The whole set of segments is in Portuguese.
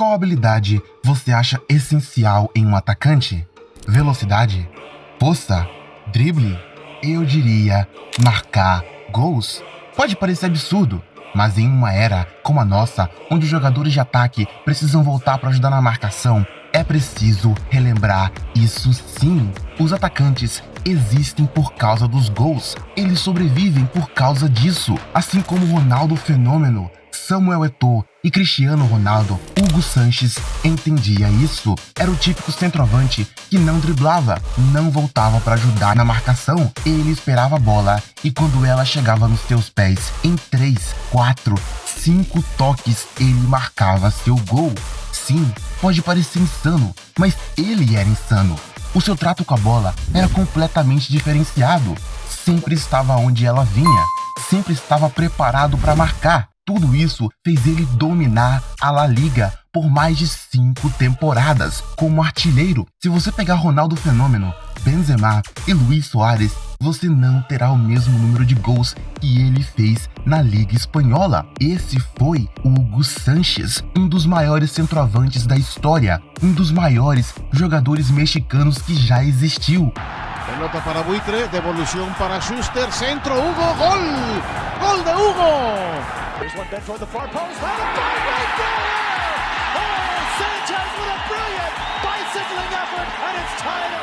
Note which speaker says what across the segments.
Speaker 1: Qual habilidade você acha essencial em um atacante? Velocidade? Força? Drible? Eu diria marcar gols. Pode parecer absurdo, mas em uma era como a nossa, onde os jogadores de ataque precisam voltar para ajudar na marcação, é preciso relembrar isso sim. Os atacantes existem por causa dos gols. Eles sobrevivem por causa disso. Assim como Ronaldo Fenômeno, Samuel Eto'o e Cristiano Ronaldo, Hugo Sanches entendia isso. Era o típico centroavante que não driblava, não voltava para ajudar na marcação. Ele esperava a bola e quando ela chegava nos seus pés, em 3, 4, 5 toques, ele marcava seu gol. Sim, pode parecer insano, mas ele era insano. O seu trato com a bola era completamente diferenciado. Sempre estava onde ela vinha, sempre estava preparado para marcar. Tudo isso fez ele dominar a La Liga por mais de 5 temporadas como artilheiro. Se você pegar Ronaldo Fenômeno, Benzema e Luis Suárez, você não terá o mesmo número de gols que ele fez na Liga Espanhola. Esse foi Hugo Sanches, um dos maiores centroavantes da história, um dos maiores jogadores mexicanos que já existiu.
Speaker 2: Pelota para Buitre, devolución para Schuster, centro, Hugo, gol! Gol de Hugo! Here's one bent toward the far post, right there! Oh, Sanchez with a brilliant bicycling effort, and it's tied at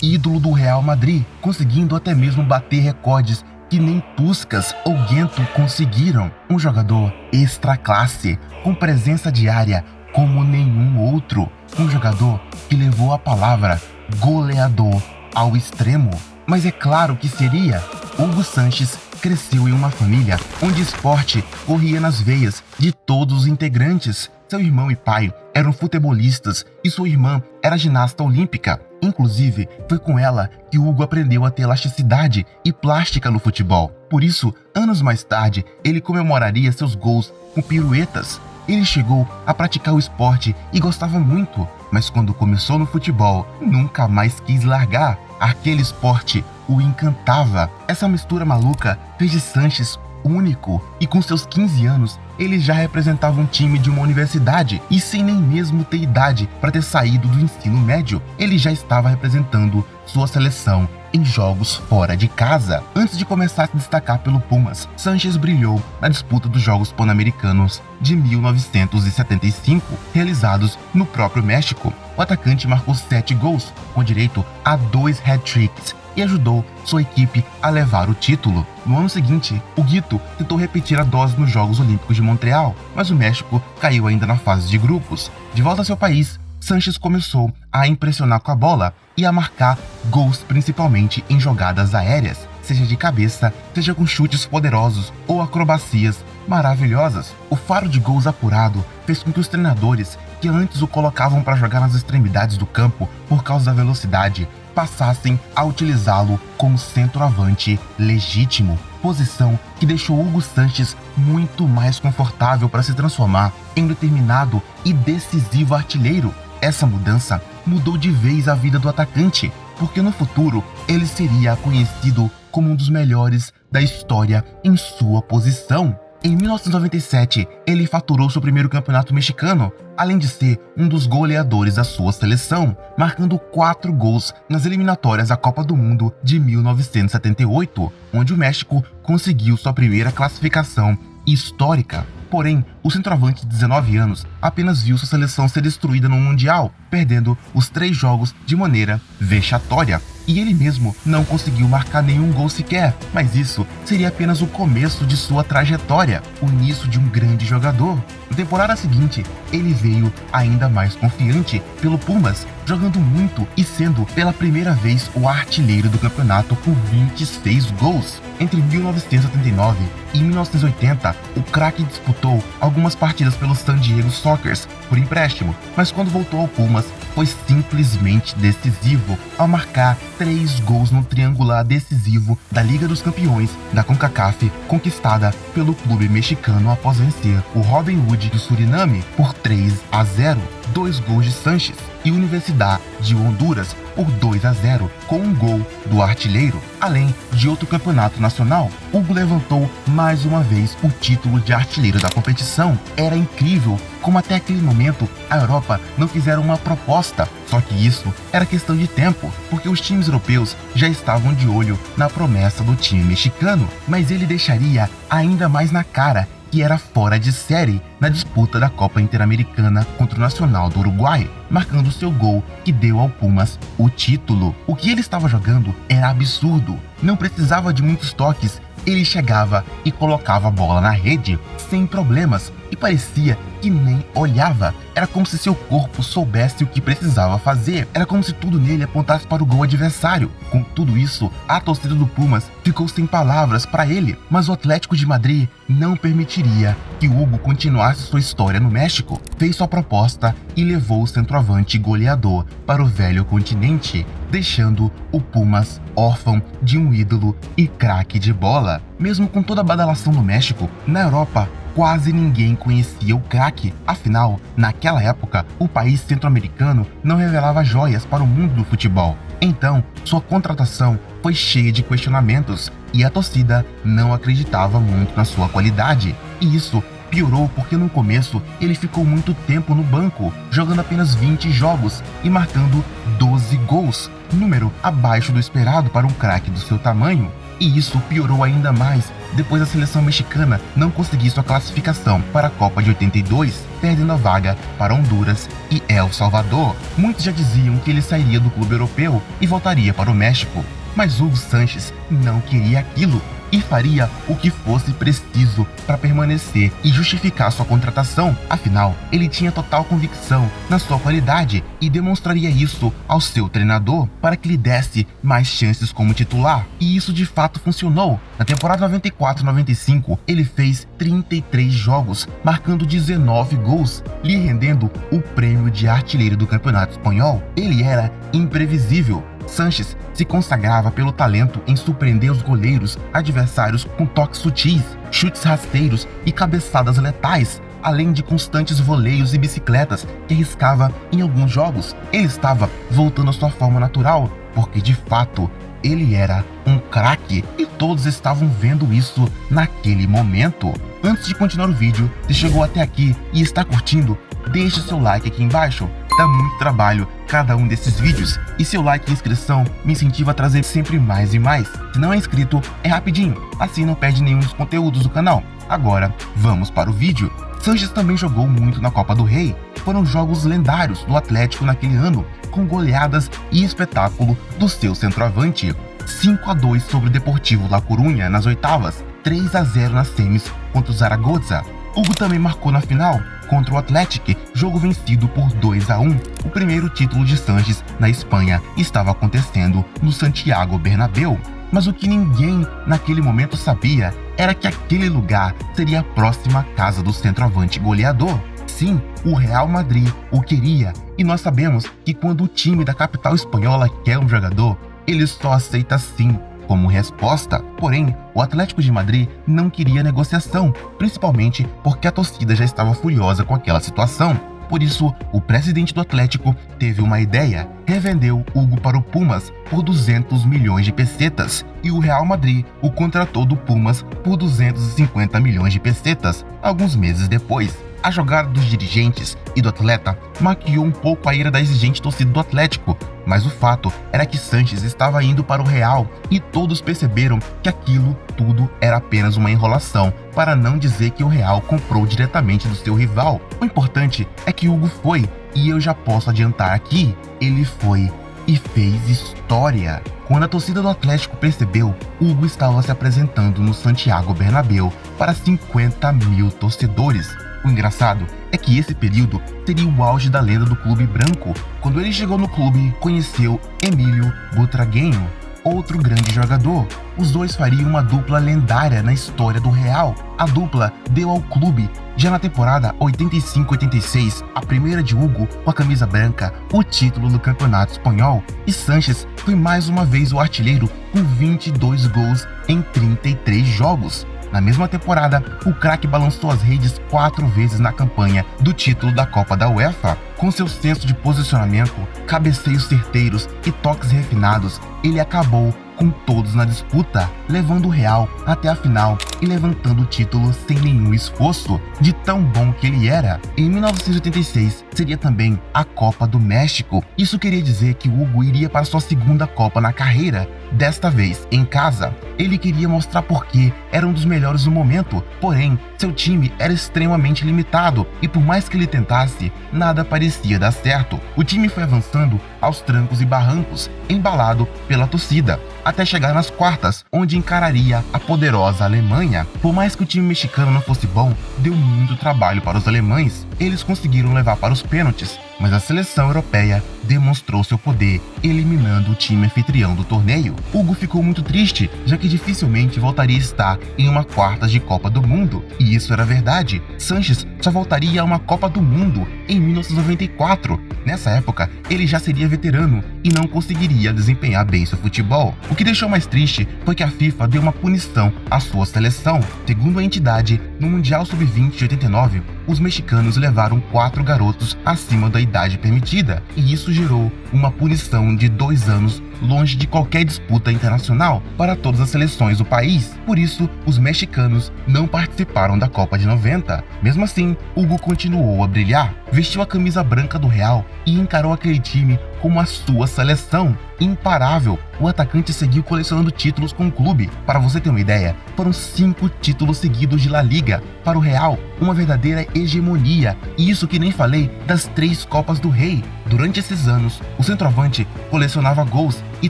Speaker 2: 1.
Speaker 1: Ídolo do Real Madrid, conseguindo até mesmo bater recordes que nem Puskás ou Guento conseguiram. Um jogador extra classe, com presença diária como nenhum outro. Um jogador que levou a palavra goleador ao extremo. Mas é claro que seria. Hugo Sanches cresceu em uma família onde esporte corria nas veias de todos os integrantes. Seu irmão e pai eram futebolistas e sua irmã era ginasta olímpica. Inclusive, foi com ela que Hugo aprendeu a ter elasticidade e plástica no futebol. Por isso, anos mais tarde, ele comemoraria seus gols com piruetas. Ele chegou a praticar o esporte e gostava muito, mas quando começou no futebol, nunca mais quis largar. Aquele esporte o encantava. Essa mistura maluca fez de Sanches único, e com seus 15 anos, ele já representava um time de uma universidade, e sem nem mesmo ter idade para ter saído do ensino médio, ele já estava representando sua seleção em jogos fora de casa. Antes de começar a se destacar pelo Pumas, Sanches brilhou na disputa dos Jogos Pan-Americanos de 1975, realizados no próprio México. O atacante marcou 7 gols, com direito a 2 hat-tricks, e ajudou sua equipe a levar o título. No ano seguinte, o Guito tentou repetir a dose nos Jogos Olímpicos de Montreal, mas o México caiu ainda na fase de grupos. De volta ao seu país, Sanches começou a impressionar com a bola e a marcar gols principalmente em jogadas aéreas, seja de cabeça, seja com chutes poderosos ou acrobacias maravilhosas. O faro de gols apurado fez com que os treinadores, que antes o colocavam para jogar nas extremidades do campo por causa da velocidade, passassem a utilizá-lo como centroavante legítimo, posição que deixou Hugo Sanches muito mais confortável para se transformar em um determinado e decisivo artilheiro. Essa mudança mudou de vez a vida do atacante, porque no futuro ele seria conhecido como um dos melhores da história em sua posição. Em 1997, ele faturou seu primeiro campeonato mexicano, além de ser um dos goleadores da sua seleção, marcando 4 gols nas eliminatórias da Copa do Mundo de 1978, onde o México conseguiu sua primeira classificação histórica. Porém, o centroavante de 19 anos apenas viu sua seleção ser destruída no Mundial, perdendo os 3 jogos de maneira vexatória. E ele mesmo não conseguiu marcar nenhum gol sequer, mas isso seria apenas o começo de sua trajetória, o início de um grande jogador. Na temporada seguinte, ele veio ainda mais confiante pelo Pumas, jogando muito e sendo pela primeira vez o artilheiro do campeonato com 26 gols. Entre 1979 e 1980, o craque disputou algumas partidas pelo San Diego Sockers por empréstimo, mas quando voltou ao Pumas, foi simplesmente decisivo ao marcar 3 gols no triangular decisivo da Liga dos Campeões da CONCACAF, conquistada pelo clube mexicano após vencer o Robin Hood do Suriname por 3-0. 2 gols de Sanches e Universidad de Honduras por 2-0, com um gol do artilheiro. Além de outro campeonato nacional, Hugo levantou mais uma vez o título de artilheiro da competição. Era incrível como até aquele momento a Europa não fizeram uma proposta, só que isso era questão de tempo, porque os times europeus já estavam de olho na promessa do time mexicano, mas ele deixaria ainda mais na cara que era fora de série na disputa da Copa Interamericana contra o Nacional do Uruguai, marcando seu gol que deu ao Pumas o título. O que ele estava jogando era absurdo, não precisava de muitos toques, ele chegava e colocava a bola na rede sem problemas e parecia que nem olhava. Era como se seu corpo soubesse o que precisava fazer. Era como se tudo nele apontasse para o gol adversário. Com tudo isso, a torcida do Pumas ficou sem palavras para ele, mas o Atlético de Madrid não permitiria que Hugo continuasse sua história no México. Fez sua proposta e levou o centroavante goleador para o velho continente, deixando o Pumas órfão de um ídolo e craque de bola. Mesmo com toda a badalação no México, na Europa quase ninguém conhecia o craque. Afinal, naquela época, o país centro-americano não revelava joias para o mundo do futebol. Então, sua contratação foi cheia de questionamentos e a torcida não acreditava muito na sua qualidade. E isso piorou porque no começo ele ficou muito tempo no banco, jogando apenas 20 jogos e marcando 12 gols, número abaixo do esperado para um craque do seu tamanho. E isso piorou ainda mais depois da seleção mexicana não conseguir sua classificação para a Copa de 82, perdendo a vaga para Honduras e El Salvador. Muitos já diziam que ele sairia do clube europeu e voltaria para o México, mas Hugo Sanches não queria aquilo e faria o que fosse preciso para permanecer e justificar sua contratação. Afinal, ele tinha total convicção na sua qualidade e demonstraria isso ao seu treinador para que lhe desse mais chances como titular. E isso de fato funcionou. Na temporada 94-95, ele fez 33 jogos, marcando 19 gols, lhe rendendo o prêmio de artilheiro do Campeonato Espanhol. Ele era imprevisível. Sanches se consagrava pelo talento em surpreender os goleiros adversários com toques sutis, chutes rasteiros e cabeçadas letais, além de constantes voleios e bicicletas que arriscava em alguns jogos. Ele estava voltando à sua forma natural, porque de fato ele era um craque e todos estavam vendo isso naquele momento. Antes de continuar o vídeo, se chegou até aqui e está curtindo, deixe seu like aqui embaixo. Dá muito trabalho cada um desses vídeos e seu like e inscrição me incentiva a trazer sempre mais e mais. Se não é inscrito, é rapidinho, assim não perde nenhum dos conteúdos do canal. Agora, vamos para o vídeo. Sanches também jogou muito na Copa do Rei. Foram jogos lendários do Atlético naquele ano, com goleadas e espetáculo do seu centroavante. 5-2 sobre o Deportivo La Coruña nas oitavas, 3-0 nas semis contra o Zaragoza. Hugo também marcou na final contra o Atlético, jogo vencido por 2-1. O primeiro título de Sanches na Espanha estava acontecendo no Santiago Bernabéu. Mas o que ninguém naquele momento sabia era que aquele lugar seria a próxima casa do centroavante goleador. Sim, o Real Madrid o queria, e nós sabemos que quando o time da capital espanhola quer um jogador, ele só aceita sim como resposta. Porém, o Atlético de Madrid não queria negociação, principalmente porque a torcida já estava furiosa com aquela situação. Por isso, o presidente do Atlético teve uma ideia: revendeu Hugo para o Pumas por 200 milhões de pesetas e o Real Madrid o contratou do Pumas por 250 milhões de pesetas alguns meses depois. A jogada dos dirigentes e do atleta maquiou um pouco a ira da exigente torcida do Atlético, mas o fato era que Sanches estava indo para o Real e todos perceberam que aquilo tudo era apenas uma enrolação, para não dizer que o Real comprou diretamente do seu rival. O importante é que Hugo foi, e eu já posso adiantar aqui, ele foi e fez história. Quando a torcida do Atlético percebeu, Hugo estava se apresentando no Santiago Bernabéu para 50 mil torcedores. O engraçado é que esse período seria o auge da lenda do clube branco. Quando ele chegou no clube, conheceu Emílio Butragueño, outro grande jogador. Os dois fariam uma dupla lendária na história do Real. A dupla deu ao clube, já na temporada 85-86, a primeira de Hugo com a camisa branca, o título do Campeonato Espanhol, e Sanches foi mais uma vez o artilheiro com 22 gols em 33 jogos. Na mesma temporada, o craque balançou as redes 4 vezes na campanha do título da Copa da UEFA. Com seu senso de posicionamento, cabeceios certeiros e toques refinados, ele acabou com todos na disputa, levando o Real até a final e levantando o título sem nenhum esforço, de tão bom que ele era. Em 1986 seria também a Copa do México. Isso queria dizer que Hugo iria para sua segunda Copa na carreira, desta vez em casa. Ele queria mostrar porque era um dos melhores no momento, porém seu time era extremamente limitado e por mais que ele tentasse, nada parecia dar certo. O time foi avançando aos trancos e barrancos, embalado pela torcida, até chegar nas quartas, onde encararia a poderosa Alemanha. Por mais que o time mexicano não fosse bom, deu muito trabalho para os alemães. Eles conseguiram levar para os pênaltis, mas a seleção europeia demonstrou seu poder, eliminando o time anfitrião do torneio. Hugo ficou muito triste, já que dificilmente voltaria a estar em uma quartas de Copa do Mundo. E isso era verdade. Sanches só voltaria a uma Copa do Mundo em 1994. Nessa época, ele já seria veterano e não conseguiria desempenhar bem seu futebol. O que deixou mais triste foi que a FIFA deu uma punição à sua seleção. Segundo a entidade, no Mundial Sub-20 de 89, os mexicanos levaram 4 garotos acima da idade permitida, e isso gerou uma punição de 2 anos longe de qualquer disputa internacional para todas as seleções do país. Por isso, os mexicanos não participaram da Copa de 90. Mesmo assim, Hugo continuou a brilhar, vestiu a camisa branca do Real e encarou aquele time como a sua seleção. Imparável, o atacante seguiu colecionando títulos com o clube. Para você ter uma ideia, foram 5 títulos seguidos de La Liga para o Real, uma verdadeira hegemonia, e isso que nem falei das 3 Copas do Rei. Durante esses anos, o centroavante colecionava gols e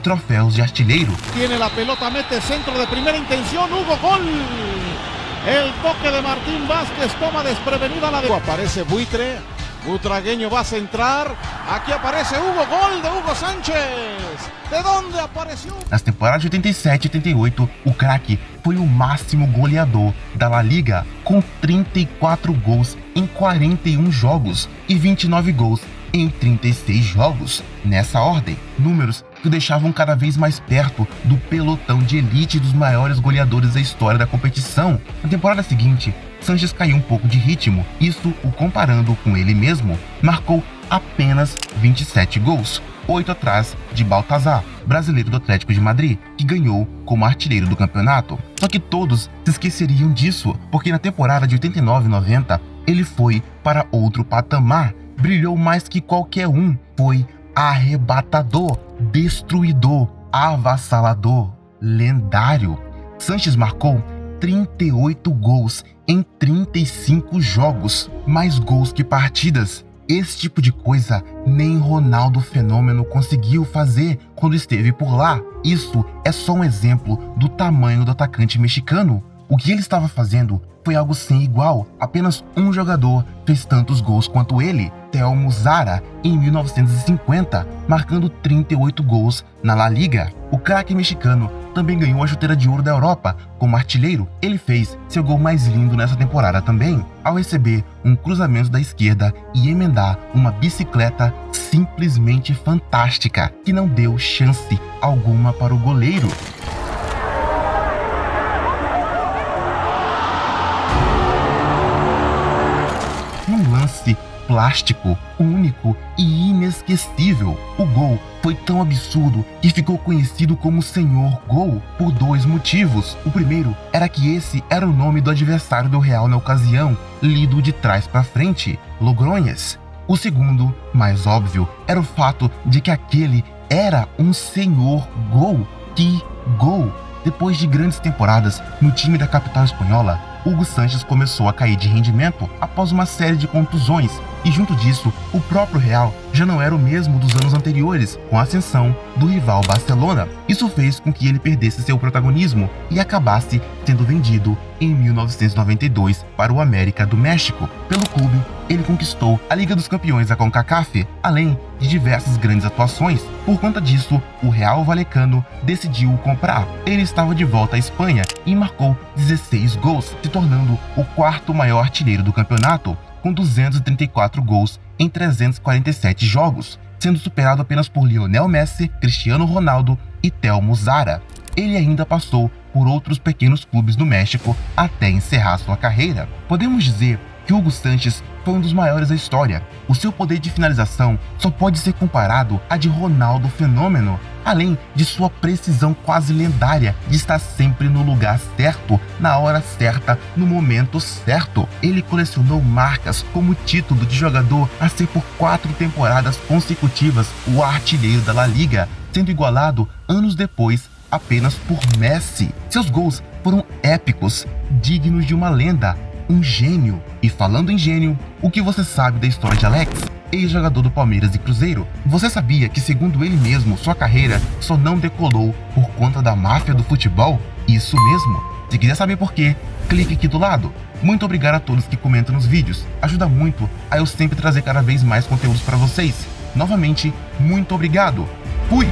Speaker 1: troféus de artilheiro.
Speaker 2: Tiene la pelota, mete centro de primera intención, Hugo, gol. El toque de Martín Vázquez toma desprevenida la de... Aparece Buitre, Butragueño va a centrar, aquí aparece Hugo, gol de Hugo Sánchez. ¿De dónde apareció?
Speaker 1: Nas temporadas de 87 e 88, o craque foi o máximo goleador da La Liga, com 34 gols em 41 jogos e 29 gols em 36 jogos. Nessa ordem, números que o deixavam cada vez mais perto do pelotão de elite dos maiores goleadores da história da competição. Na temporada seguinte, Sanches caiu um pouco de ritmo, isso o comparando com ele mesmo. Marcou apenas 27 gols, 8 atrás de Baltazar, brasileiro do Atlético de Madrid, que ganhou como artilheiro do campeonato. Só que todos se esqueceriam disso, porque na temporada de 89 e 90, ele foi para outro patamar, brilhou mais que qualquer um, foi arrebatador, destruidor, avassalador, lendário. Sanches marcou 38 gols em 35 jogos, mais gols que partidas. Esse tipo de coisa nem Ronaldo Fenômeno conseguiu fazer quando esteve por lá. Isso é só um exemplo do tamanho do atacante mexicano. O que ele estava fazendo foi algo sem igual. Apenas um jogador fez tantos gols quanto ele, Telmo Zarra, em 1950, marcando 38 gols na La Liga. O craque mexicano também ganhou a chuteira de ouro da Europa. Como artilheiro, ele fez seu gol mais lindo nessa temporada também, ao receber um cruzamento da esquerda e emendar uma bicicleta simplesmente fantástica, que não deu chance alguma para o goleiro. Num lance plástico, único e inesquecível, o gol foi tão absurdo que ficou conhecido como Senhor Gol por 2 motivos. O primeiro era que esse era o nome do adversário do Real na ocasião, lido de trás para frente, Logroñez. O segundo, mais óbvio, era o fato de que aquele era um Senhor Gol. Que gol! Depois de grandes temporadas no time da capital espanhola, Hugo Sanches começou a cair de rendimento após uma série de contusões, e junto disso, o próprio Real já não era o mesmo dos anos anteriores, com a ascensão do rival Barcelona. Isso fez com que ele perdesse seu protagonismo e acabasse sendo vendido em 1992 para o América do México. Pelo clube, ele conquistou a Liga dos Campeões da CONCACAF, além de diversas grandes atuações. Por conta disso, o Real Vallecano decidiu o comprar. Ele estava de volta à Espanha e marcou 16 gols, se tornando o 4º maior artilheiro do campeonato, com 234 gols em 347 jogos, sendo superado apenas por Lionel Messi, Cristiano Ronaldo e Telmo Zarra. Ele ainda passou por outros pequenos clubes do México até encerrar sua carreira. Podemos dizer que Hugo Sánchez foi um dos maiores da história. O seu poder de finalização só pode ser comparado a de Ronaldo Fenômeno, além de sua precisão quase lendária de estar sempre no lugar certo, na hora certa, no momento certo. Ele colecionou marcas como o título de jogador a ser por 4 temporadas consecutivas o artilheiro da La Liga, sendo igualado anos depois apenas por Messi. Seus gols foram épicos, dignos de uma lenda, um gênio. E falando em gênio, o que você sabe da história de Alex, ex-jogador do Palmeiras e Cruzeiro? Você sabia que, segundo ele mesmo, sua carreira só não decolou por conta da máfia do futebol? Isso mesmo. Se quiser saber por quê, clique aqui do lado. Muito obrigado a todos que comentam nos vídeos, ajuda muito a eu sempre trazer cada vez mais conteúdos para vocês. Novamente, muito obrigado. Fui!